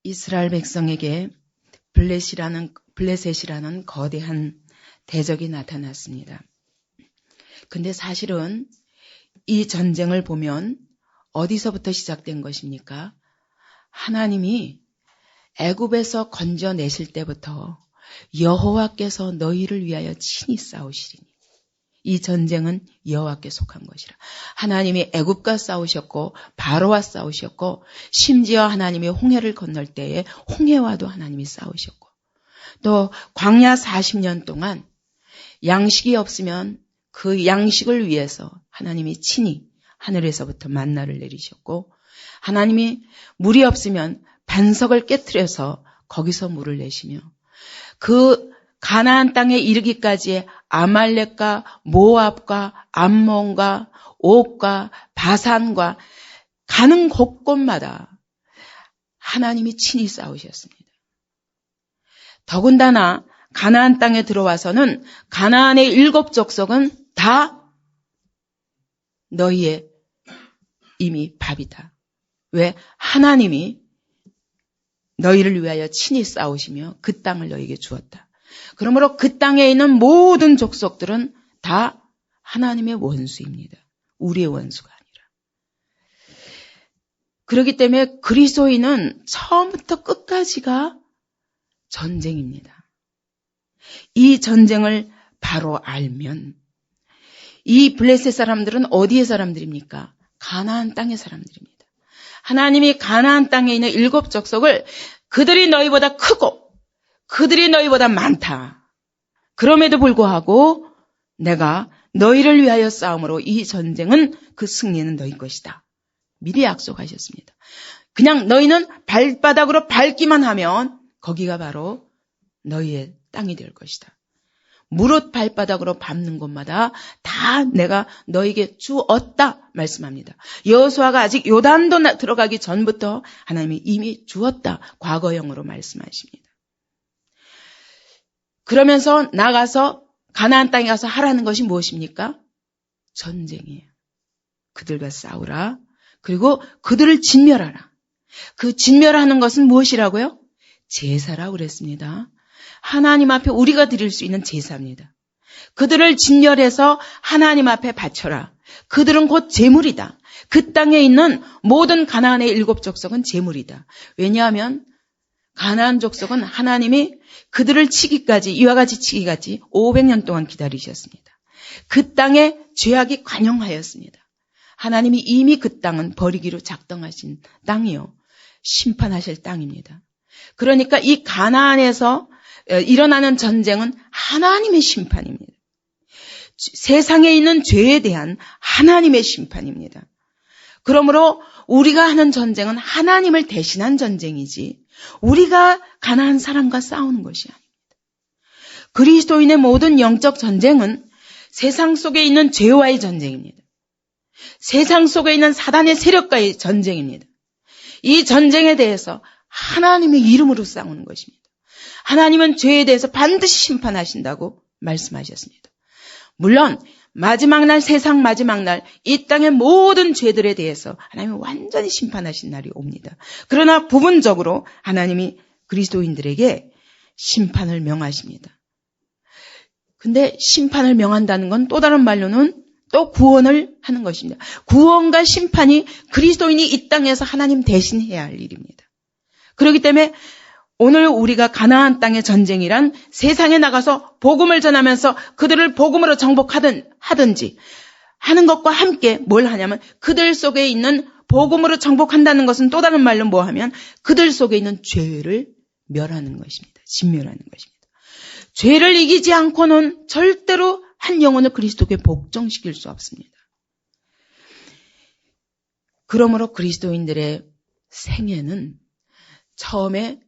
이스라엘 백성에게 블레셋이라는 거대한 대적이 나타났습니다. 근데 사실은 이 전쟁을 보면 어디서부터 시작된 것입니까? 하나님이 애굽에서 건져내실 때부터 여호와께서 너희를 위하여 친히 싸우시리니 이 전쟁은 여호와께 속한 것이라. 하나님이 애굽과 싸우셨고 바로와 싸우셨고 심지어 하나님이 홍해를 건널 때에 홍해와도 하나님이 싸우셨고 또 광야 40년 동안 양식이 없으면 그 양식을 위해서 하나님이 친히 하늘에서부터 만나를 내리셨고 하나님이 물이 없으면 반석을 깨트려서 거기서 물을 내시며 그 가나안 땅에 이르기까지의 아말렉과 모압과 암몬과 옥과 바산과 가는 곳곳마다 하나님이 친히 싸우셨습니다. 더군다나 가나안 땅에 들어와서는 가나안의 7 족속은 다 너희의 이미 밥이다. 왜? 하나님이 너희를 위하여 친히 싸우시며 그 땅을 너희에게 주었다. 그러므로 그 땅에 있는 모든 족속들은 다 하나님의 원수입니다. 우리의 원수가 아니라. 그렇기 때문에 그리스도인은 처음부터 끝까지가 전쟁입니다. 이 전쟁을 바로 알면 이 블레셋 사람들은 어디의 사람들입니까? 가나안 땅의 사람들입니다. 하나님이 가나안 땅에 있는 7 족속을 그들이 너희보다 크고 그들이 너희보다 많다. 그럼에도 불구하고 내가 너희를 위하여 싸움으로 이 전쟁은 그 승리는 너희 것이다. 미리 약속하셨습니다. 그냥 너희는 발바닥으로 밟기만 하면 거기가 바로 너희의 땅이 될 것이다. 무릇 발바닥으로 밟는 곳마다 다 내가 너에게 주었다 말씀합니다. 여호수아가 아직 요단도 들어가기 전부터 하나님이 이미 주었다 과거형으로 말씀하십니다. 그러면서 나가서 가나안 땅에 가서 하라는 것이 무엇입니까? 전쟁이에요. 그들과 싸우라. 그리고 그들을 진멸하라. 그 진멸하는 것은 무엇이라고요? 제사라고 그랬습니다. 하나님 앞에 우리가 드릴 수 있는 제사입니다. 그들을 진멸해서 하나님 앞에 바쳐라. 그들은 곧 제물이다. 그 땅에 있는 모든 가나안의 7 족속은 제물이다. 왜냐하면 가나안 족속은 하나님이 그들을 치기까지 이와 같이 치기까지 500년 동안 기다리셨습니다. 그 땅에 죄악이 관영하였습니다. 하나님이 이미 그 땅은 버리기로 작정하신 땅이요. 심판하실 땅입니다. 그러니까 이 가나안에서 일어나는 전쟁은 하나님의 심판입니다. 세상에 있는 죄에 대한 하나님의 심판입니다. 그러므로 우리가 하는 전쟁은 하나님을 대신한 전쟁이지 우리가 가나안 사람과 싸우는 것이 아닙니다. 그리스도인의 모든 영적 전쟁은 세상 속에 있는 죄와의 전쟁입니다. 세상 속에 있는 사단의 세력과의 전쟁입니다. 이 전쟁에 대해서 하나님의 이름으로 싸우는 것입니다. 하나님은 죄에 대해서 반드시 심판하신다고 말씀하셨습니다. 물론 마지막 날, 세상 마지막 날, 이 땅의 모든 죄들에 대해서 하나님이 완전히 심판하신 날이 옵니다. 그러나 부분적으로 하나님이 그리스도인들에게 심판을 명하십니다. 근데 심판을 명한다는 건 또 다른 말로는 또 구원을 하는 것입니다. 구원과 심판이 그리스도인이 이 땅에서 하나님 대신 해야 할 일입니다. 그렇기 때문에 오늘 우리가 가나안 땅의 전쟁이란 세상에 나가서 복음을 전하면서 그들을 복음으로 정복하든지 하는 것과 함께 뭘 하냐면 그들 속에 있는 복음으로 정복한다는 것은 또 다른 말로 뭐 하면 그들 속에 있는 죄를 멸하는 것입니다. 진멸하는 것입니다. 죄를 이기지 않고는 절대로 한 영혼을 그리스도께 복종시킬 수 없습니다. 그러므로 그리스도인들의 생애는 처음에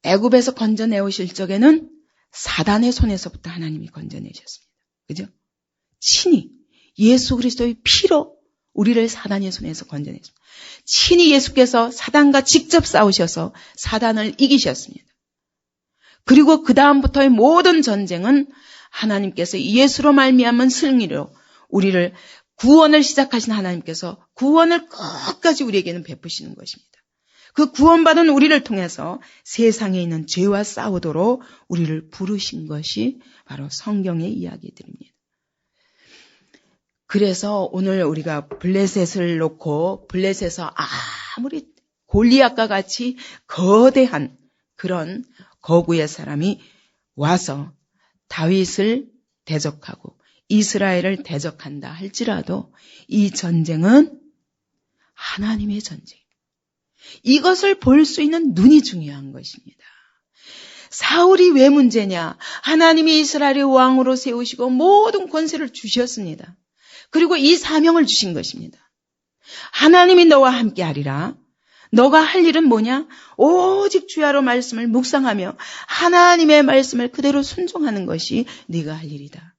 애굽에서 건져내오실 적에는 사단의 손에서부터 하나님이 건져내셨습니다. 그죠? 친히 예수 그리스도의 피로 우리를 사단의 손에서 건져내셨습니다. 친히 예수께서 사단과 직접 싸우셔서 사단을 이기셨습니다. 그리고 그 다음부터의 모든 전쟁은 하나님께서 예수로 말미암은 승리로 우리를 구원을 시작하신 하나님께서 구원을 끝까지 우리에게는 베푸시는 것입니다. 그 구원받은 우리를 통해서 세상에 있는 죄와 싸우도록 우리를 부르신 것이 바로 성경의 이야기들입니다. 그래서 오늘 우리가 블레셋을 놓고 블레셋에서 아무리 골리앗과 같이 거대한 그런 거구의 사람이 와서 다윗을 대적하고 이스라엘을 대적한다 할지라도 이 전쟁은 하나님의 전쟁입니다. 이것을 볼 수 있는 눈이 중요한 것입니다. 사울이 왜 문제냐? 하나님이 이스라엘의 왕으로 세우시고 모든 권세를 주셨습니다. 그리고 이 사명을 주신 것입니다. 하나님이 너와 함께 하리라. 너가 할 일은 뭐냐? 오직 주야로 말씀을 묵상하며 하나님의 말씀을 그대로 순종하는 것이 네가 할 일이다.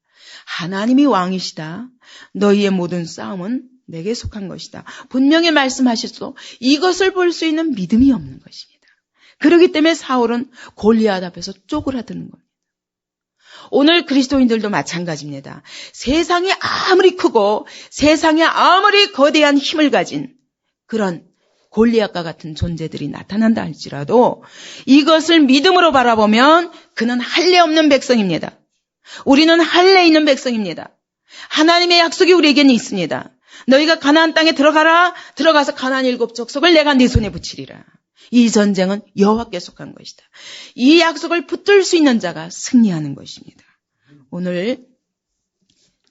하나님이 왕이시다. 너희의 모든 싸움은 내게 속한 것이다. 분명히 말씀하셨소. 이것을 볼 수 있는 믿음이 없는 것입니다. 그렇기 때문에 사울은 골리앗 앞에서 쪼그라드는 겁니다. 오늘 그리스도인들도 마찬가지입니다. 세상이 아무리 크고 세상에 아무리 거대한 힘을 가진 그런 골리앗과 같은 존재들이 나타난다 할지라도 이것을 믿음으로 바라보면 그는 할례 없는 백성입니다. 우리는 할례 있는 백성입니다. 하나님의 약속이 우리에게는 있습니다. 너희가 가나안 땅에 들어가서 가나안 7 족속을 내가 네 손에 붙이리라. 이 전쟁은 여호와께 속한 것이다. 이 약속을 붙들 수 있는 자가 승리하는 것입니다. 오늘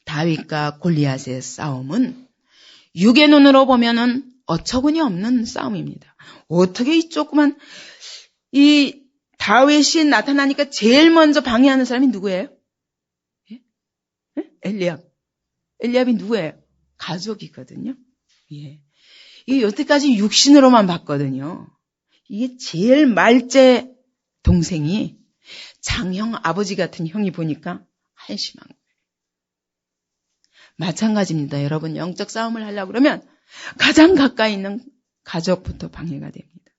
다윗과 골리앗의 싸움은 육의 눈으로 보면은 어처구니 없는 싸움입니다. 어떻게 이 조그만 이 다윗이 나타나니까 제일 먼저 방해하는 사람이 누구예요? 예? 엘리압. 엘리압이 누구예요? 가족이거든요. 예. 이게 여태까지 육신으로만 봤거든요. 이게 제일 말째 동생이 장형 아버지 같은 형이 보니까 한심한 거예요. 마찬가지입니다. 여러분 영적 싸움을 하려고 그러면 가장 가까이 있는 가족부터 방해가 됩니다.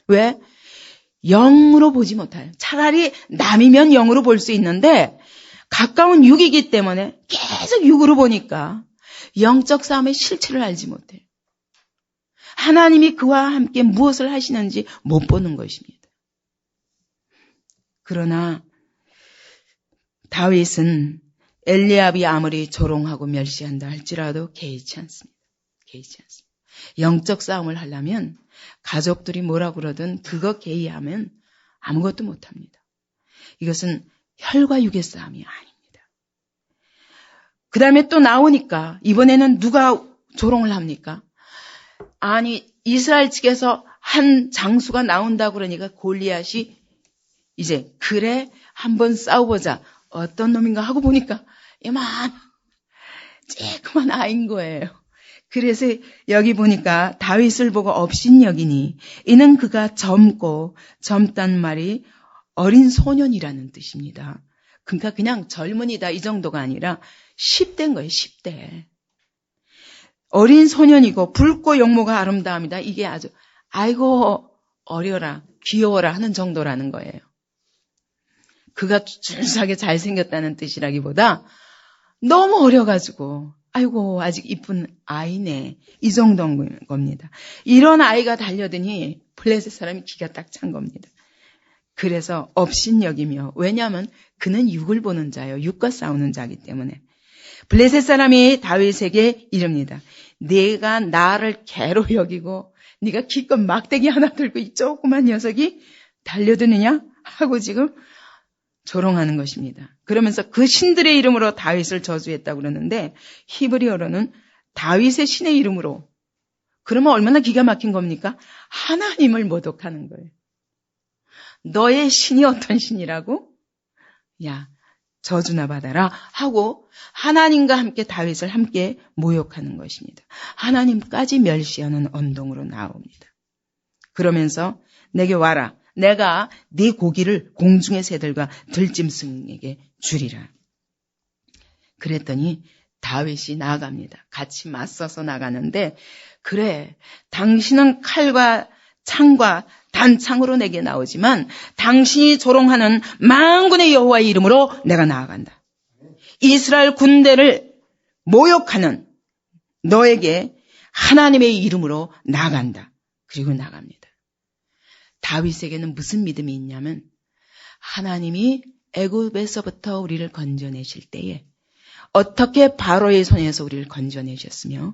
왜? 영으로 보지 못해요. 차라리 남이면 영으로 볼 수 있는데 가까운 육이기 때문에 계속 육으로 보니까 영적 싸움의 실체를 알지 못해요. 하나님이 그와 함께 무엇을 하시는지 못 보는 것입니다. 그러나 다윗은 엘리압이 아무리 조롱하고 멸시한다 할지라도 개의치 않습니다. 개의치 않습니다. 영적 싸움을 하려면 가족들이 뭐라 그러든 그거 개의하면 아무것도 못합니다. 이것은 혈과 육의 싸움이 아닙니다. 그 다음에 또 나오니까 이번에는 누가 조롱을 합니까? 아니 이스라엘 측에서 한 장수가 나온다고 그러니까 골리앗이 이제 그래 한번 싸워보자. 어떤 놈인가 하고 보니까 쬐그만 아인 거예요. 그래서 여기 보니까 다윗을 보고 업신여기니 이는 그가 젊단 말이 어린 소년이라는 뜻입니다. 그러니까 그냥 젊은이다 이 정도가 아니라 10대인 거예요. 10대. 어린 소년이고 붉고 용모가 아름다움이다. 이게 아주 아이고 어려라 귀여워라 하는 정도라는 거예요. 그가 준수하게 잘생겼다는 뜻이라기보다 너무 어려가지고 아이고 아직 이쁜 아이네 이 정도인 겁니다. 이런 아이가 달려드니 블레셋 사람이 기가 딱 찬 겁니다. 그래서 업신여기며 왜냐하면 그는 육을 보는 자요 육과 싸우는 자이기 때문에 블레셋 사람이 다윗에게 이릅니다. 네가 나를 개로 여기고 네가 기껏 막대기 하나 들고 이 조그만 녀석이 달려드느냐 하고 지금 조롱하는 것입니다. 그러면서 그 신들의 이름으로 다윗을 저주했다고 그러는데 히브리어로는 다윗의 신의 이름으로 그러면 얼마나 기가 막힌 겁니까? 하나님을 모독하는 거예요. 너의 신이 어떤 신이라고? 야 저주나 받아라 하고 하나님과 함께 다윗을 함께 모욕하는 것입니다. 하나님까지 멸시하는 언동으로 나옵니다. 그러면서 내게 와라. 내가 네 고기를 공중의 새들과 들짐승에게 주리라. 그랬더니 다윗이 나아갑니다. 같이 맞서서 나가는데 그래 당신은 칼과 창과 단창으로 내게 나오지만 당신이 조롱하는 만군의 여호와의 이름으로 내가 나아간다. 이스라엘 군대를 모욕하는 너에게 하나님의 이름으로 나아간다. 그리고 나갑니다. 다윗에게는 무슨 믿음이 있냐면 하나님이 애굽에서부터 우리를 건져내실 때에 어떻게 바로의 손에서 우리를 건져내셨으며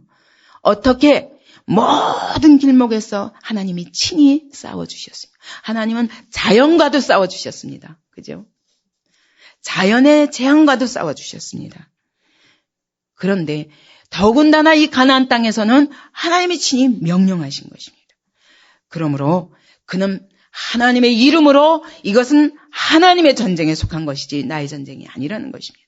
어떻게 모든 길목에서 하나님이 친히 싸워주셨으며 하나님은 자연과도 싸워주셨습니다. 그죠? 자연의 재앙과도 싸워주셨습니다. 그런데 더군다나 이 가나안 땅에서는 하나님이 친히 명령하신 것입니다. 그러므로 그는 하나님의 이름으로 이것은 하나님의 전쟁에 속한 것이지 나의 전쟁이 아니라는 것입니다.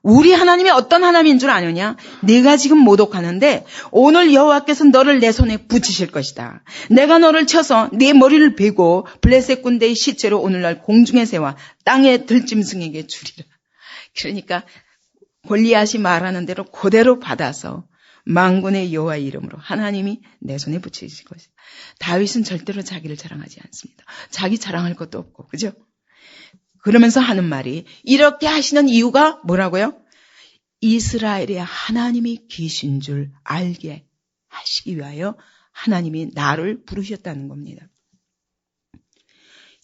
우리 하나님이 어떤 하나님인 줄 아느냐? 내가 지금 모독하는데 오늘 여호와께서 너를 내 손에 붙이실 것이다. 내가 너를 쳐서 네 머리를 베고 블레셋 군대의 시체로 오늘날 공중에 세워 땅의 들짐승에게 주리라. 그러니까 골리앗이 말하는 대로 그대로 받아서 만군의 여호와 이름으로 하나님이 내 손에 붙이실 것이다. 다윗은 절대로 자기를 자랑하지 않습니다. 자기 자랑할 것도 없고, 그죠? 그러면서 하는 말이 이렇게 하시는 이유가 뭐라고요? 이스라엘의 하나님이 계신 줄 알게 하시기 위하여 하나님이 나를 부르셨다는 겁니다.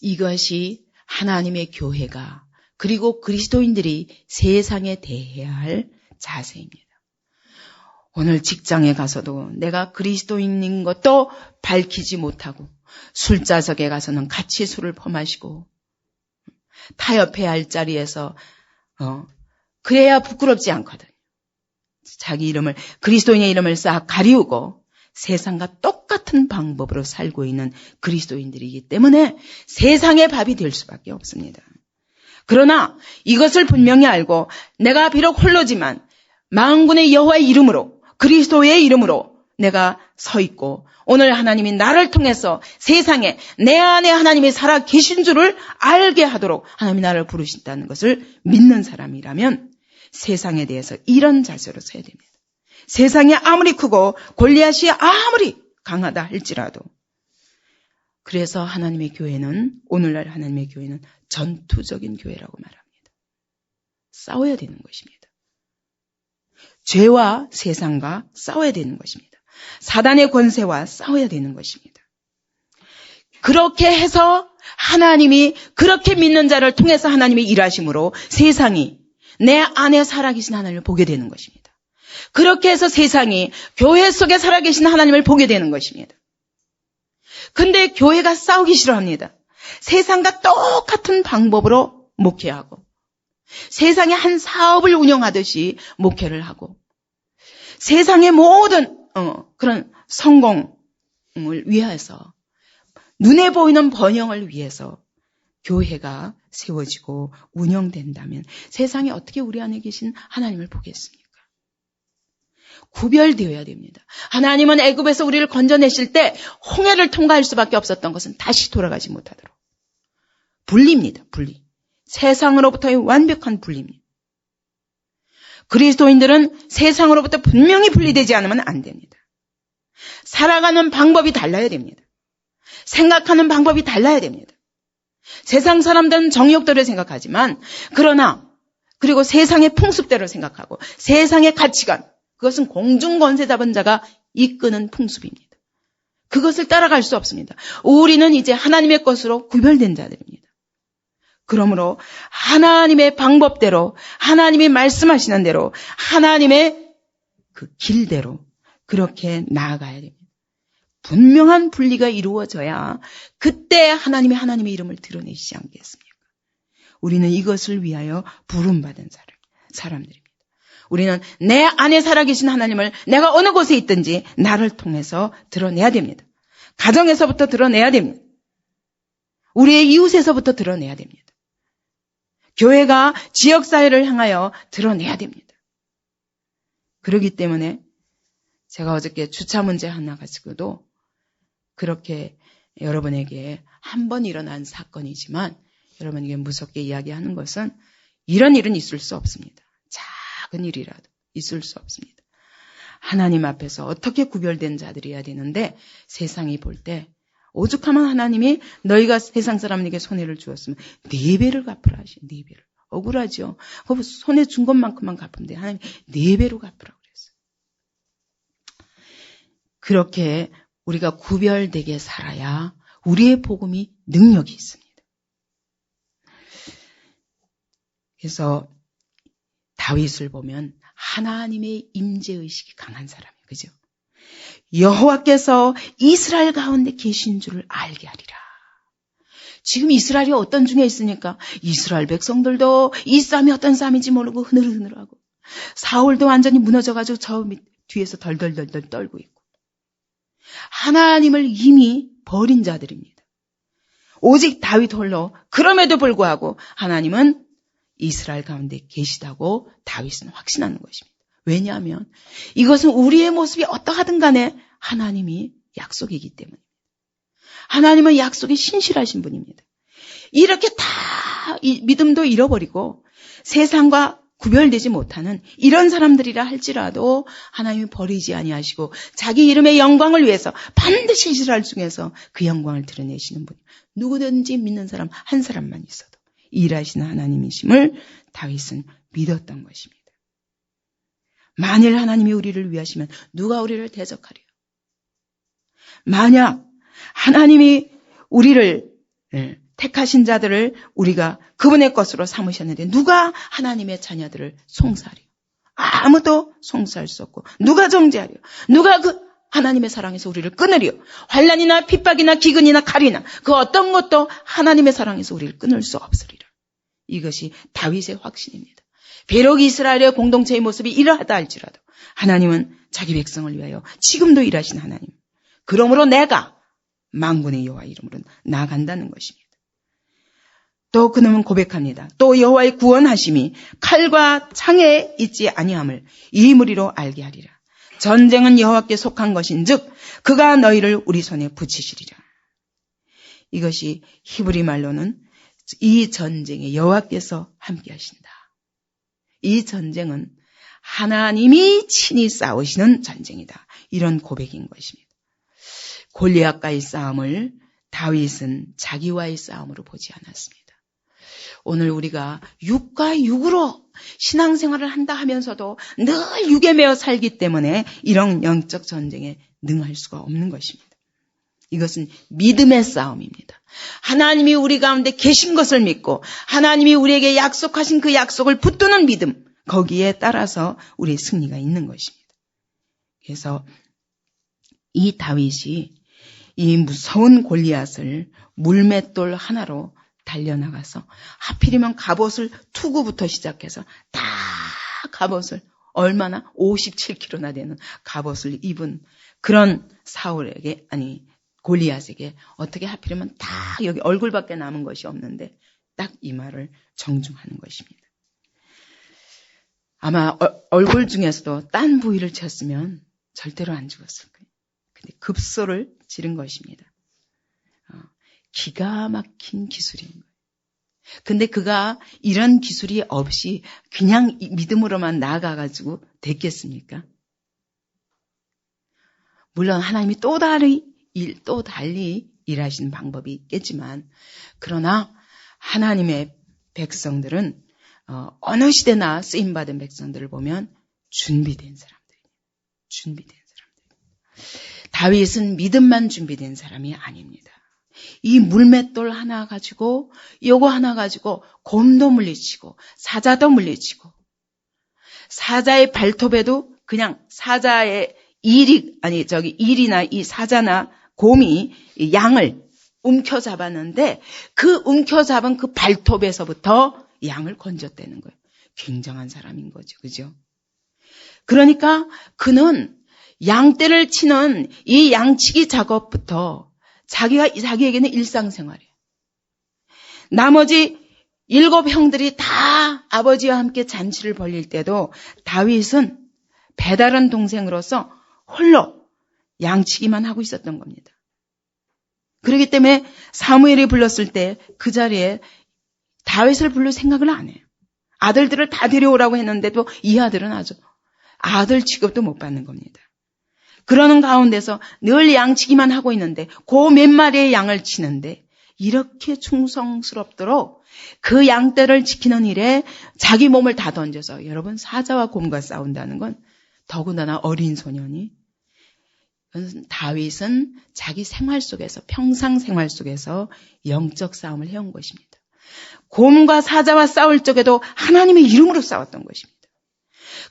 이것이 하나님의 교회가 그리고 그리스도인들이 세상에 대해야 할 자세입니다. 오늘 직장에 가서도 내가 그리스도인인 것도 밝히지 못하고 술자석에 가서는 같이 술을 퍼마시고 타협해야 할 자리에서 그래야 부끄럽지 않거든. 자기 이름을 그리스도인의 이름을 싹 가리우고 세상과 똑같은 방법으로 살고 있는 그리스도인들이기 때문에 세상의 밥이 될 수밖에 없습니다. 그러나 이것을 분명히 알고 내가 비록 홀로지만 만군의 여호와의 이름으로 그리스도의 이름으로 내가 서 있고 오늘 하나님이 나를 통해서 세상에 내 안에 하나님이 살아 계신 줄을 알게 하도록 하나님이 나를 부르신다는 것을 믿는 사람이라면 세상에 대해서 이런 자세로 서야 됩니다. 세상이 아무리 크고 골리앗이 아무리 강하다 할지라도 그래서 하나님의 교회는 오늘날 하나님의 교회는 전투적인 교회라고 말합니다. 싸워야 되는 것입니다. 죄와 세상과 싸워야 되는 것입니다. 사단의 권세와 싸워야 되는 것입니다. 그렇게 해서 하나님이 그렇게 믿는 자를 통해서 하나님이 일하심으로 세상이 내 안에 살아계신 하나님을 보게 되는 것입니다. 그렇게 해서 세상이 교회 속에 살아계신 하나님을 보게 되는 것입니다. 근데 교회가 싸우기 싫어합니다. 세상과 똑같은 방법으로 목회하고 세상의 한 사업을 운영하듯이 목회를 하고 세상의 모든 그런 성공을 위해서 눈에 보이는 번영을 위해서 교회가 세워지고 운영된다면 세상에 어떻게 우리 안에 계신 하나님을 보겠습니까? 구별되어야 됩니다. 하나님은 애굽에서 우리를 건져내실 때 홍해를 통과할 수밖에 없었던 것은 다시 돌아가지 못하도록 분리입니다. 분리. 세상으로부터의 완벽한 분리입니다. 그리스도인들은 세상으로부터 분명히 분리되지 않으면 안 됩니다. 살아가는 방법이 달라야 됩니다. 생각하는 방법이 달라야 됩니다. 세상 사람들은 정욕대로 생각하지만 그리고 세상의 풍습대로 생각하고 세상의 가치관 그것은 공중권세 잡은 자가 이끄는 풍습입니다. 그것을 따라갈 수 없습니다. 우리는 이제 하나님의 것으로 구별된 자들입니다. 그러므로 하나님의 방법대로 하나님이 말씀하시는 대로 하나님의 그 길대로 그렇게 나아가야 됩니다. 분명한 분리가 이루어져야 그때 하나님의 이름을 드러내시지 않겠습니까? 우리는 이것을 위하여 부름받은 사람들입니다. 우리는 내 안에 살아계신 하나님을 내가 어느 곳에 있든지 나를 통해서 드러내야 됩니다. 가정에서부터 드러내야 됩니다. 우리의 이웃에서부터 드러내야 됩니다. 교회가 지역사회를 향하여 드러내야 됩니다. 그렇기 때문에 제가 어저께 주차 문제 하나 가지고도 그렇게 여러분에게 한 번 일어난 사건이지만 여러분에게 무섭게 이야기하는 것은 이런 일은 있을 수 없습니다. 작은 일이라도 있을 수 없습니다. 하나님 앞에서 어떻게 구별된 자들이어야 되는데 세상이 볼 때 오죽하면 하나님이 너희가 세상 사람에게 손해를 주었으면 4배를 갚으라 하시. 4배를. 억울하죠. 손해 준 것만큼만 갚으면 돼. 하나님 4배로 갚으라고 그랬어요. 그렇게 우리가 구별되게 살아야 우리의 복음이 능력이 있습니다. 그래서 다윗을 보면 하나님의 임재의식이 강한 사람이에요. 그죠? 여호와께서 이스라엘 가운데 계신 줄을 알게 하리라. 지금 이스라엘이 어떤 중에 있으니까 이스라엘 백성들도 이 싸움이 어떤 싸움인지 모르고 흐느흐느하고 사울도 완전히 무너져가지고 저 뒤에서 덜덜덜덜 떨고 있고 하나님을 이미 버린 자들입니다. 오직 다윗 홀로 그럼에도 불구하고 하나님은 이스라엘 가운데 계시다고 다윗은 확신하는 것입니다. 왜냐하면 이것은 우리의 모습이 어떠하든 간에 하나님이 약속이기 때문입니다. 하나님은 약속이 신실하신 분입니다. 이렇게 다 믿음도 잃어버리고 세상과 구별되지 못하는 이런 사람들이라 할지라도 하나님이 버리지 아니하시고 자기 이름의 영광을 위해서 반드시 이스라엘 중에서 그 영광을 드러내시는 분이에요. 누구든지 믿는 사람 한 사람만 있어도 일하시는 하나님이심을 다윗은 믿었던 것입니다. 만일 하나님이 우리를 위하시면 누가 우리를 대적하리요? 만약 하나님이 우리를 택하신 자들을 우리가 그분의 것으로 삼으셨는데 누가 하나님의 자녀들을 송사하리요? 아무도 송사할 수 없고 누가 정죄하리요? 누가 그 하나님의 사랑에서 우리를 끊으리요? 환난이나 핍박이나 기근이나 칼이나 그 어떤 것도 하나님의 사랑에서 우리를 끊을 수 없으리라. 이것이 다윗의 확신입니다. 비록 이스라엘의 공동체의 모습이 이러하다 할지라도 하나님은 자기 백성을 위하여 지금도 일하신 하나님. 그러므로 내가 만군의 여호와 이름으로 나아간다는 것입니다. 또 그는 고백합니다. 또 여호와의 구원하심이 칼과 창에 있지 아니함을 이 무리로 알게 하리라. 전쟁은 여호와께 속한 것인즉 그가 너희를 우리 손에 붙이시리라. 이것이 히브리 말로는 이 전쟁에 여호와께서 함께 하신다. 이 전쟁은 하나님이 친히 싸우시는 전쟁이다. 이런 고백인 것입니다. 골리앗과의 싸움을 다윗은 자기와의 싸움으로 보지 않았습니다. 오늘 우리가 육과 육으로 신앙생활을 한다 하면서도 늘 육에 매어 살기 때문에 이런 영적 전쟁에 능할 수가 없는 것입니다. 이것은 믿음의 싸움입니다. 하나님이 우리 가운데 계신 것을 믿고 하나님이 우리에게 약속하신 그 약속을 붙드는 믿음, 거기에 따라서 우리의 승리가 있는 것입니다. 그래서 이 다윗이 이 무서운 골리앗을 물맷돌 하나로 달려나가서 하필이면 갑옷을 투구부터 시작해서 다 갑옷을 얼마나 57kg나 되는 갑옷을 입은 그런 사울에게 골리앗에게 어떻게 하필이면 다 여기 얼굴밖에 남은 것이 없는데 딱 이 말을 정중하는 것입니다. 아마 얼굴 중에서도 딴 부위를 쳤으면 절대로 안 죽었을 거예요. 근데 급소를 지른 것입니다. 기가 막힌 기술인 거예요. 근데 그가 이런 기술이 없이 그냥 믿음으로만 나아가가지고 됐겠습니까? 물론 하나님이 또 달리 일하시는 방법이 있겠지만 그러나 하나님의 백성들은 어느 시대나 쓰임받은 백성들을 보면 준비된 사람들입니다. 준비된 사람들. 다윗은 믿음만 준비된 사람이 아닙니다. 이 물맷돌 하나 가지고 요거 하나 가지고 곰도 물리치고 사자도 물리치고 사자의 발톱에도 그냥 사자의 일이나 이 사자나 곰이 양을 움켜잡았는데 그 움켜잡은 그 발톱에서부터 양을 건졌다는 거예요. 굉장한 사람인 거죠. 그죠? 그러니까 그는 양떼를 치는 이 양치기 작업부터 자기에게는 일상생활이에요. 나머지 7 형들이 다 아버지와 함께 잔치를 벌릴 때도 다윗은 배다른 동생으로서 홀로 양치기만 하고 있었던 겁니다. 그렇기 때문에 사무엘이 불렀을 때 그 자리에 다윗을 부를 생각을 안 해요. 아들들을 다 데려오라고 했는데도 이 아들은 아주 아들 취급도 못 받는 겁니다. 그러는 가운데서 늘 양치기만 하고 있는데 그 몇 마리의 양을 치는데 이렇게 충성스럽도록 그 양떼를 지키는 일에 자기 몸을 다 던져서 여러분 사자와 곰과 싸운다는 건 더군다나 어린 소년이 다윗은 자기 생활 속에서, 평상 생활 속에서 영적 싸움을 해온 것입니다. 곰과 사자와 싸울 적에도 하나님의 이름으로 싸웠던 것입니다.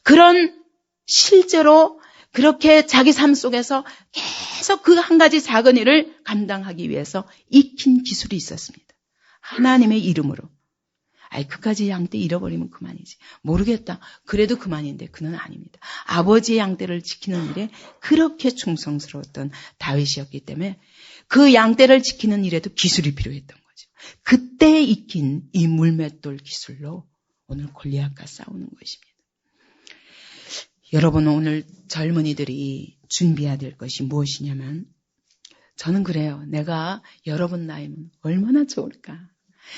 그런 실제로 그렇게 자기 삶 속에서 계속 그 한 가지 작은 일을 감당하기 위해서 익힌 기술이 있었습니다. 하나님의 이름으로. 그까지 양떼 잃어버리면 그만이지. 모르겠다. 그래도 그만인데 그는 아닙니다. 아버지의 양떼를 지키는 일에 그렇게 충성스러웠던 다윗이었기 때문에 그 양떼를 지키는 일에도 기술이 필요했던 거죠. 그때 익힌 이 물맷돌 기술로 오늘 골리앗과 싸우는 것입니다. 여러분, 오늘 젊은이들이 준비해야 될 것이 무엇이냐면, 저는 그래요. 내가 여러분 나이면 얼마나 좋을까.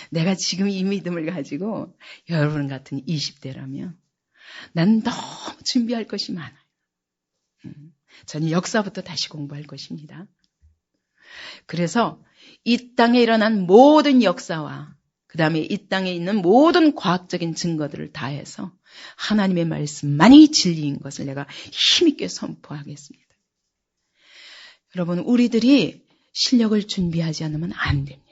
내가 지금 이 믿음을 가지고 여러분 같은 20대라면 난 너무 준비할 것이 많아요. 저는 역사부터 다시 공부할 것입니다. 그래서 이 땅에 일어난 모든 역사와 그 다음에 이 땅에 있는 모든 과학적인 증거들을 다해서 하나님의 말씀만이 진리인 것을 내가 힘있게 선포하겠습니다. 여러분, 우리들이 실력을 준비하지 않으면 안 됩니다.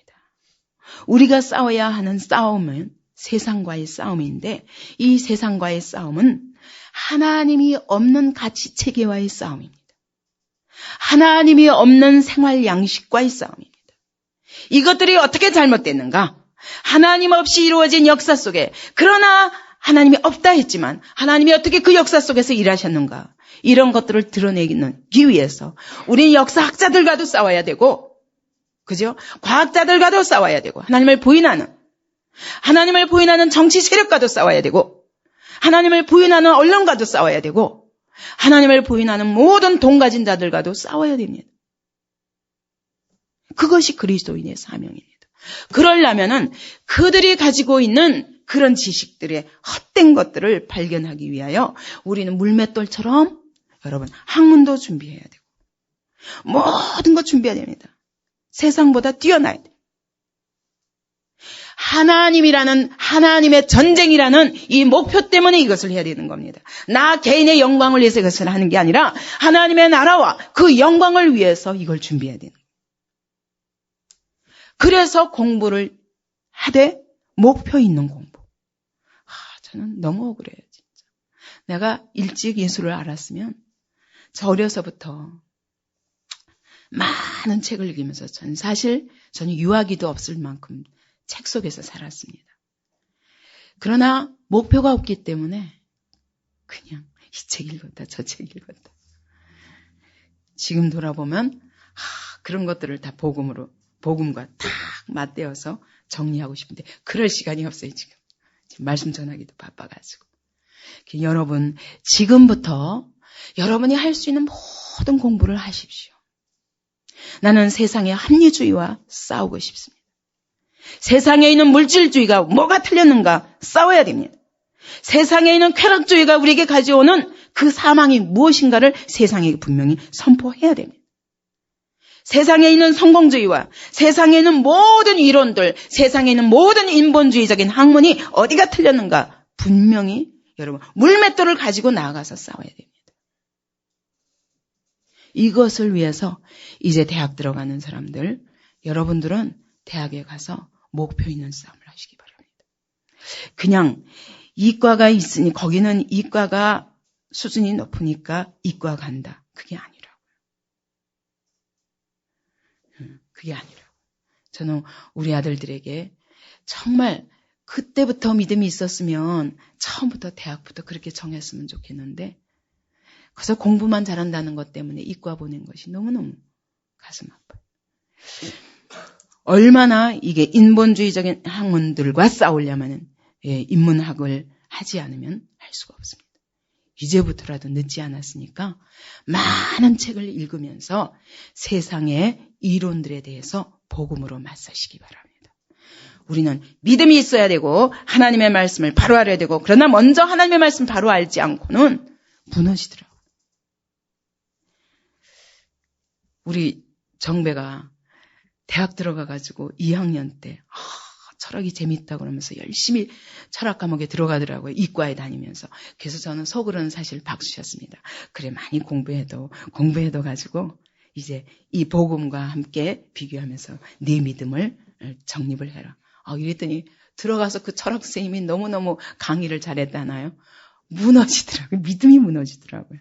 우리가 싸워야 하는 싸움은 세상과의 싸움인데, 이 세상과의 싸움은 하나님이 없는 가치 체계와의 싸움입니다. 하나님이 없는 생활 양식과의 싸움입니다. 이것들이 어떻게 잘못됐는가? 하나님 없이 이루어진 역사 속에, 그러나 하나님이 없다 했지만 하나님이 어떻게 그 역사 속에서 일하셨는가? 이런 것들을 드러내기 위해서 우리는 역사학자들과도 싸워야 되고, 그죠? 과학자들과도 싸워야 되고, 하나님을 부인하는 정치 세력과도 싸워야 되고, 하나님을 부인하는 언론과도 싸워야 되고, 하나님을 부인하는 모든 돈 가진 자들과도 싸워야 됩니다. 그것이 그리스도인의 사명입니다. 그러려면은 그들이 가지고 있는 그런 지식들의 헛된 것들을 발견하기 위하여 우리는 물맷돌처럼 여러분 학문도 준비해야 되고 모든 것 준비해야 됩니다. 세상보다 뛰어나야 돼요. 하나님이라는, 하나님의 전쟁이라는 이 목표 때문에 이것을 해야 되는 겁니다. 나 개인의 영광을 위해서 이것을 하는 게 아니라 하나님의 나라와 그 영광을 위해서 이걸 준비해야 되는 거예요. 그래서 공부를 하되 목표 있는 공부. 저는 너무 억울해요, 진짜. 내가 일찍 예수를 알았으면 저 어려서부터 많은 책을 읽으면서 저는 유아기도 없을 만큼 책 속에서 살았습니다. 그러나 목표가 없기 때문에 그냥 이 책 읽었다 저 책 읽었다. 지금 돌아보면 그런 것들을 다 복음과 딱 맞대어서 정리하고 싶은데 그럴 시간이 없어요. 지금 말씀 전하기도 바빠가지고. 여러분, 지금부터 여러분이 할 수 있는 모든 공부를 하십시오. 나는 세상의 합리주의와 싸우고 싶습니다. 세상에 있는 물질주의가 뭐가 틀렸는가 싸워야 됩니다. 세상에 있는 쾌락주의가 우리에게 가져오는 그 사망이 무엇인가를 세상에게 분명히 선포해야 됩니다. 세상에 있는 성공주의와 세상에 있는 모든 이론들, 세상에 있는 모든 인본주의적인 학문이 어디가 틀렸는가 분명히 여러분 물맷돌을 가지고 나아가서 싸워야 됩니다. 이것을 위해서 이제 대학 들어가는 사람들, 여러분들은 대학에 가서 목표 있는 싸움을 하시기 바랍니다. 그냥 이과가 있으니 거기는 이과가 수준이 높으니까 이과 간다. 그게 아니라고요. 그게 아니라고. 저는 우리 아들들에게 정말 그때부터 믿음이 있었으면 처음부터 대학부터 그렇게 정했으면 좋겠는데 그래서 공부만 잘한다는 것 때문에 이과 보낸 것이 너무너무 가슴 아파요. 얼마나 이게 인본주의적인 학문들과 싸우려면 인문학을 하지 않으면 할 수가 없습니다. 이제부터라도 늦지 않았으니까 많은 책을 읽으면서 세상의 이론들에 대해서 복음으로 맞서시기 바랍니다. 우리는 믿음이 있어야 되고 하나님의 말씀을 바로 알아야 되고 그러나 먼저 하나님의 말씀 바로 알지 않고는 무너지더라고요. 우리 정배가 대학 들어가가지고 2학년 때 철학이 재밌다고 그러면서 열심히 철학 과목에 들어가더라고요. 이과에 다니면서. 그래서 저는 속으로는 사실 박수셨습니다. 그래, 많이 공부해도 가지고 이제 이 복음과 함께 비교하면서 네 믿음을 정립을 해라. 이랬더니 들어가서 그 철학 선생님이 너무너무 강의를 잘했다나요? 무너지더라고요. 믿음이 무너지더라고요.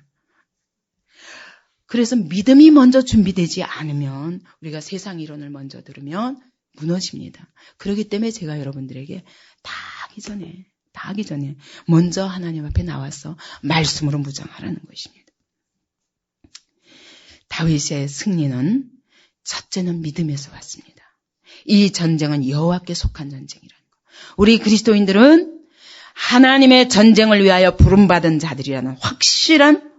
그래서 믿음이 먼저 준비되지 않으면 우리가 세상 이론을 먼저 들으면 무너집니다. 그렇기 때문에 제가 여러분들에게 다 하기 전에 먼저 하나님 앞에 나와서 말씀으로 무장하라는 것입니다. 다윗의 승리는 첫째는 믿음에서 왔습니다. 이 전쟁은 여호와께 속한 전쟁이라는 것. 우리 그리스도인들은 하나님의 전쟁을 위하여 부름받은 자들이라는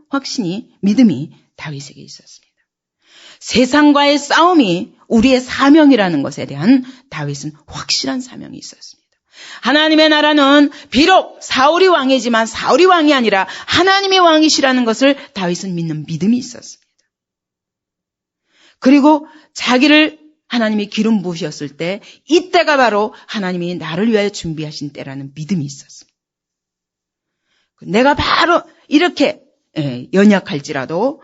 확신이, 믿음이 다윗에게 있었습니다. 세상과의 싸움이 우리의 사명이라는 것에 대한 다윗은 확실한 사명이 있었습니다. 하나님의 나라는 비록 사울이 왕이지만 사울이 왕이 아니라 하나님의 왕이시라는 것을 다윗은 믿는 믿음이 있었습니다. 그리고 자기를 하나님이 기름 부으셨을 때 이때가 바로 하나님이 나를 위하여 준비하신 때라는 믿음이 있었습니다. 내가 바로 이렇게 연약할지라도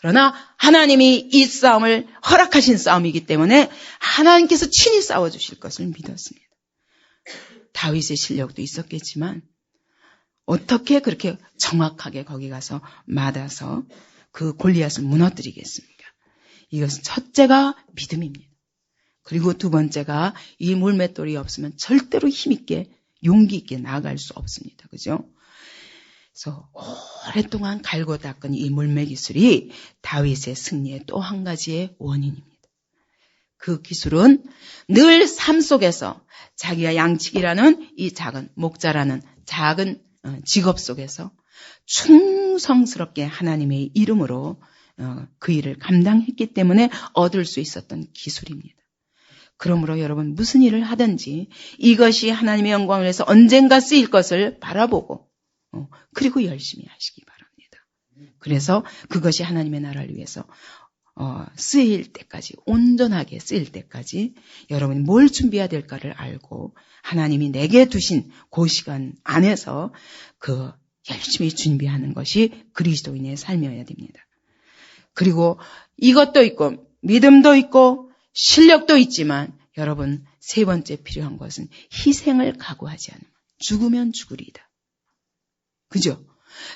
그러나 하나님이 이 싸움을 허락하신 싸움이기 때문에 하나님께서 친히 싸워주실 것을 믿었습니다. 다윗의 실력도 있었겠지만 어떻게 그렇게 정확하게 거기 가서 맞아서 그 골리앗을 무너뜨리겠습니까? 이것은 첫째가 믿음입니다. 그리고 두 번째가 이 물맷돌이 없으면 절대로 힘있게 용기 있게 나아갈 수 없습니다. 그죠? 그래서 오랫동안 갈고 닦은 이 물매기술이 다윗의 승리의 또 한 가지의 원인입니다. 그 기술은 늘 삶 속에서 자기가 양치기라는 이 작은 목자라는 작은 직업 속에서 충성스럽게 하나님의 이름으로 그 일을 감당했기 때문에 얻을 수 있었던 기술입니다. 그러므로 여러분 무슨 일을 하든지 이것이 하나님의 영광을 위해서 언젠가 쓰일 것을 바라보고 그리고 열심히 하시기 바랍니다. 그래서 그것이 하나님의 나라를 위해서 쓰일 때까지, 온전하게 쓰일 때까지 여러분이 뭘 준비해야 될까를 알고 하나님이 내게 두신 그 시간 안에서 그 열심히 준비하는 것이 그리스도인의 삶이어야 됩니다. 그리고 이것도 있고 믿음도 있고 실력도 있지만 여러분 세 번째 필요한 것은 희생을 각오하지 않으면 죽으면 죽으리이다. 그죠?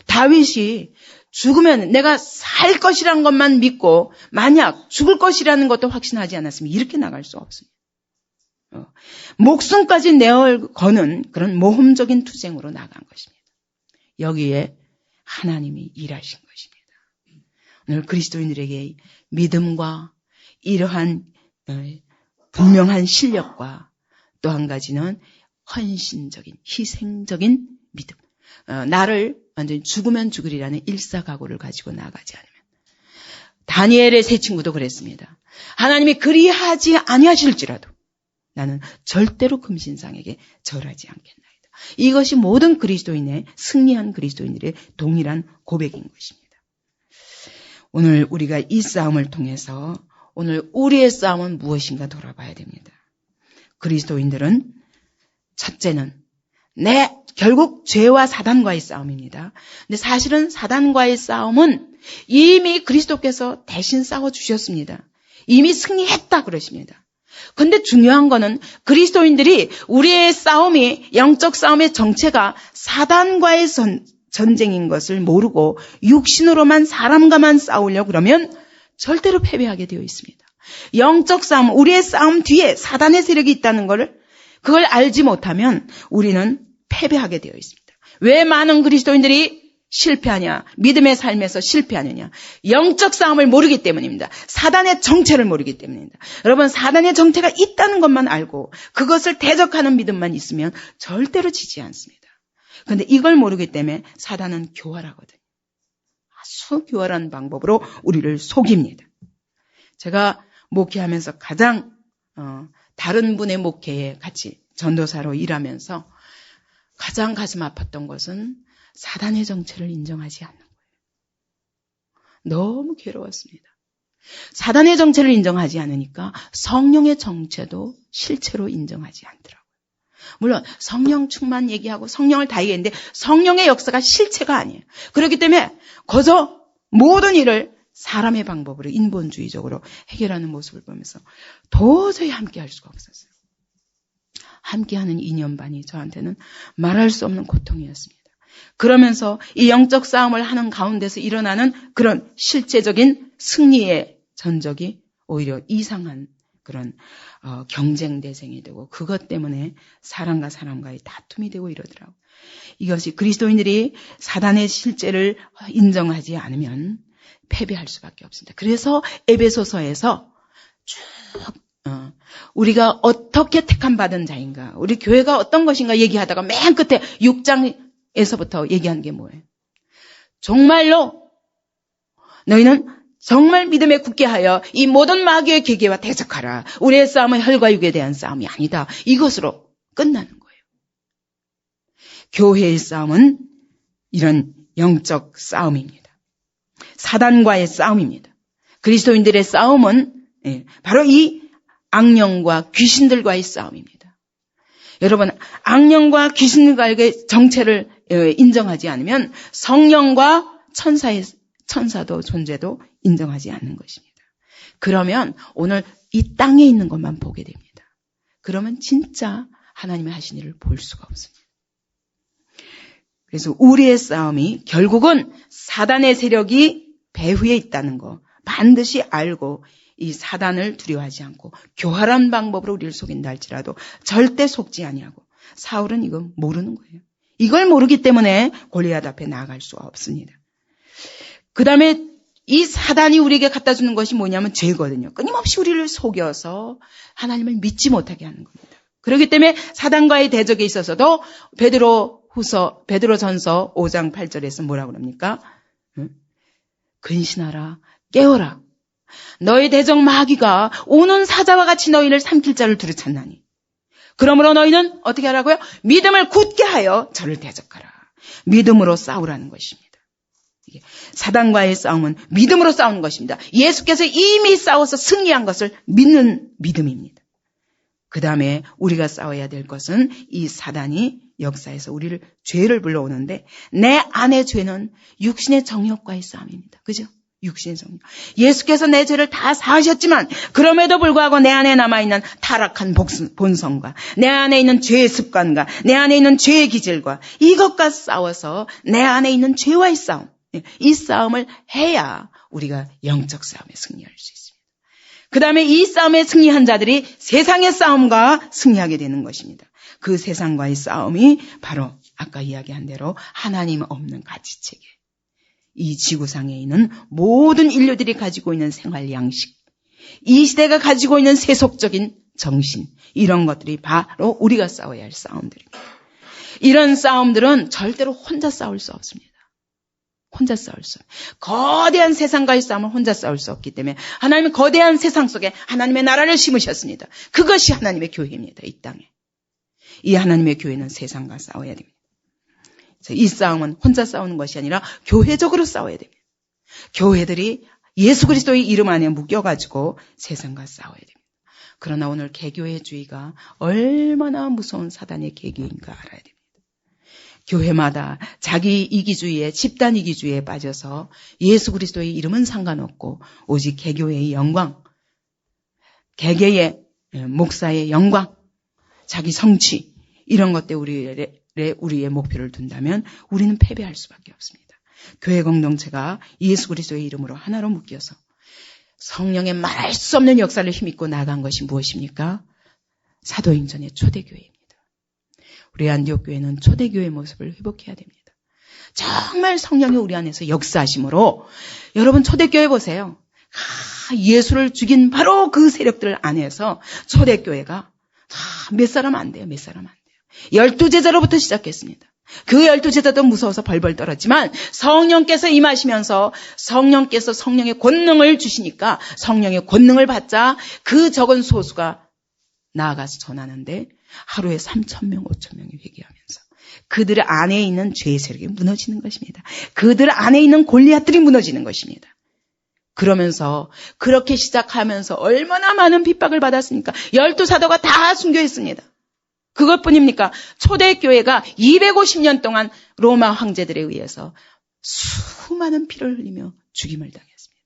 다윗이 죽으면 내가 살 것이라는 것만 믿고 만약 죽을 것이라는 것도 확신하지 않았으면 이렇게 나갈 수 없습니다. 목숨까지 내어거는 그런 모험적인 투쟁으로 나간 것입니다. 여기에 하나님이 일하신 것입니다. 오늘 그리스도인들에게 믿음과 이러한 분명한 실력과 또 한 가지는 헌신적인, 희생적인 믿음. 나를 완전히 죽으면 죽으리라는 일사각오를 가지고 나가지 않으면. 다니엘의 세 친구도 그랬습니다. 하나님이 그리하지 아니하실지라도 나는 절대로 금신상에게 절하지 않겠나이다. 이것이 모든 그리스도인의 승리한 그리스도인들의 동일한 고백인 것입니다. 오늘 우리가 이 싸움을 통해서 오늘 우리의 싸움은 무엇인가 돌아봐야 됩니다. 그리스도인들은 첫째는 결국 죄와 사단과의 싸움입니다. 근데 사실은 사단과의 싸움은 이미 그리스도께서 대신 싸워주셨습니다. 이미 승리했다 그러십니다. 근데 중요한 거는 그리스도인들이 우리의 싸움이 영적 싸움의 정체가 사단과의 전쟁인 것을 모르고 육신으로만 사람과만 싸우려고 그러면 절대로 패배하게 되어 있습니다. 영적 싸움, 우리의 싸움 뒤에 사단의 세력이 있다는 그걸 알지 못하면 우리는 패배하게 되어 있습니다. 왜 많은 그리스도인들이 실패하냐? 믿음의 삶에서 실패하느냐? 영적 싸움을 모르기 때문입니다. 사단의 정체를 모르기 때문입니다. 여러분, 사단의 정체가 있다는 것만 알고 그것을 대적하는 믿음만 있으면 절대로 지지 않습니다. 그런데 이걸 모르기 때문에 사단은 교활하거든요. 아주 교활한 방법으로 우리를 속입니다. 제가 목회하면서 가장 다른 분의 목회에 같이 전도사로 일하면서 가장 가슴 아팠던 것은 사단의 정체를 인정하지 않는 거예요. 너무 괴로웠습니다. 사단의 정체를 인정하지 않으니까 성령의 정체도 실체로 인정하지 않더라고요. 물론 성령 충만 얘기하고 성령을 다 얘기했는데 성령의 역사가 실체가 아니에요. 그렇기 때문에 거저 모든 일을 사람의 방법으로 인본주의적으로 해결하는 모습을 보면서 도저히 함께할 수가 없었어요. 함께하는 2년 반이 저한테는 말할 수 없는 고통이었습니다. 그러면서 이 영적 싸움을 하는 가운데서 일어나는 그런 실제적인 승리의 전적이 오히려 이상한 그런 경쟁 대상이 되고 그것 때문에 사람과 사람과의 다툼이 되고 이러더라고요. 이것이 그리스도인들이 사단의 실제를 인정하지 않으면 패배할 수밖에 없습니다. 그래서 에베소서에서 쭉 우리가 어떻게 택함 받은 자인가, 우리 교회가 어떤 것인가 얘기하다가 맨 끝에 6장에서부터 얘기한 게 뭐예요? 정말로 너희는 정말 믿음에 굳게 하여 이 모든 마귀의 계계와 대적하라. 우리의 싸움은 혈과 육에 대한 싸움이 아니다. 이것으로 끝나는 거예요. 교회의 싸움은 이런 영적 싸움입니다. 사단과의 싸움입니다. 그리스도인들의 싸움은 바로 이 악령과 귀신들과의 싸움입니다. 여러분, 악령과 귀신들과의 정체를 인정하지 않으면 성령과 천사도 존재도 인정하지 않는 것입니다. 그러면 오늘 이 땅에 있는 것만 보게 됩니다. 그러면 진짜 하나님의 하신 일을 볼 수가 없습니다. 그래서 우리의 싸움이 결국은 사단의 세력이 배후에 있다는 거 반드시 알고 이 사단을 두려워하지 않고 교활한 방법으로 우리를 속인다 할지라도 절대 속지 아니하고, 사울은 이거 모르는 거예요. 이걸 모르기 때문에 골리앗 앞에 나아갈 수가 없습니다. 그 다음에 이 사단이 우리에게 갖다 주는 것이 뭐냐면 죄거든요. 끊임없이 우리를 속여서 하나님을 믿지 못하게 하는 겁니다. 그렇기 때문에 사단과의 대적에 있어서도 베드로전서 5장 8절에서 뭐라고 그럽니까? 근신하라, 깨어라. 너희 대적 마귀가 오는 사자와 같이 너희를 삼킬 자를 두루 찾나니. 그러므로 너희는 어떻게 하라고요? 믿음을 굳게 하여 저를 대적하라. 믿음으로 싸우라는 것입니다. 사단과의 싸움은 믿음으로 싸우는 것입니다. 예수께서 이미 싸워서 승리한 것을 믿는 믿음입니다. 그 다음에 우리가 싸워야 될 것은 이 사단이 역사에서 우리를 죄를 불러오는데 내 안의 죄는 육신의 정욕과의 싸움입니다. 그죠? 육신의 정욕. 예수께서 내 죄를 다 사하셨지만 그럼에도 불구하고 내 안에 남아있는 타락한 본성과 내 안에 있는 죄의 습관과 내 안에 있는 죄의 기질과 이것과 싸워서 내 안에 있는 죄와의 싸움, 이 싸움을 해야 우리가 영적 싸움에 승리할 수 있습니다. 그 다음에 이 싸움에 승리한 자들이 세상의 싸움과 승리하게 되는 것입니다. 그 세상과의 싸움이 바로 아까 이야기한 대로 하나님 없는 가치체계, 이 지구상에 있는 모든 인류들이 가지고 있는 생활 양식, 이 시대가 가지고 있는 세속적인 정신, 이런 것들이 바로 우리가 싸워야 할 싸움들입니다. 이런 싸움들은 절대로 혼자 싸울 수 없습니다. 혼자 싸울 수 없어요. 거대한 세상과의 싸움을 혼자 싸울 수 없기 때문에 하나님은 거대한 세상 속에 하나님의 나라를 심으셨습니다. 그것이 하나님의 교회입니다. 이 땅에. 이 하나님의 교회는 세상과 싸워야 됩니다. 이 싸움은 혼자 싸우는 것이 아니라 교회적으로 싸워야 됩니다. 교회들이 예수 그리스도의 이름 안에 묶여가지고 세상과 싸워야 됩니다. 그러나 오늘 개교회주의가 얼마나 무서운 사단의 계기인가 알아야 됩니다. 교회마다 자기 이기주의에, 집단 이기주의에 빠져서 예수 그리스도의 이름은 상관없고 오직 개교회의 영광, 개개의 목사의 영광, 자기 성취, 이런 것 때문에 우리의 목표를 둔다면 우리는 패배할 수밖에 없습니다. 교회 공동체가 예수 그리스도의 이름으로 하나로 묶여서 성령의 말할 수 없는 역사를 힘입고 나간 것이 무엇입니까? 사도행전의 초대교회입니다. 우리 안디옥 교회는 초대교회 모습을 회복해야 됩니다. 정말 성령이 우리 안에서 역사하심으로, 여러분 초대교회 보세요. 예수를 죽인 바로 그 세력들 안에서 초대교회가 몇 사람 안 돼요. 몇 사람 안 돼요. 12제자로부터 시작했습니다. 그 12제자도 무서워서 벌벌 떨었지만 성령께서 임하시면서 성령께서 성령의 권능을 주시니까 성령의 권능을 받자 그 적은 소수가 나아가서 전하는데 하루에 3,000명, 5,000명이 회개하면서 그들 안에 있는 죄의 세력이 무너지는 것입니다. 그들 안에 있는 골리앗들이 무너지는 것입니다. 그러면서 그렇게 시작하면서 얼마나 많은 핍박을 받았습니까? 12사도가 다 순교했습니다. 그것뿐입니까? 초대교회가 250년 동안 로마 황제들에 의해서 수많은 피를 흘리며 죽임을 당했습니다.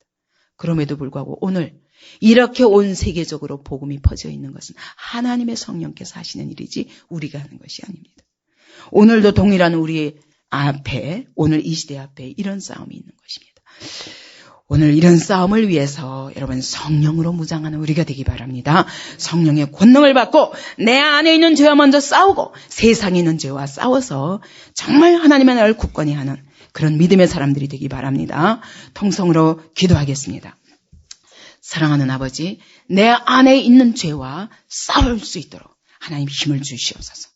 그럼에도 불구하고 오늘 이렇게 온 세계적으로 복음이 퍼져 있는 것은 하나님의 성령께서 하시는 일이지 우리가 하는 것이 아닙니다. 오늘도 동일한 우리 앞에, 오늘 이 시대 앞에 이런 싸움이 있는 것입니다. 오늘 이런 싸움을 위해서 여러분 성령으로 무장하는 우리가 되기 바랍니다. 성령의 권능을 받고 내 안에 있는 죄와 먼저 싸우고 세상에 있는 죄와 싸워서 정말 하나님의 나라를 굳건히 하는 그런 믿음의 사람들이 되기 바랍니다. 통성으로 기도하겠습니다. 사랑하는 아버지, 내 안에 있는 죄와 싸울 수 있도록 하나님 힘을 주시옵소서.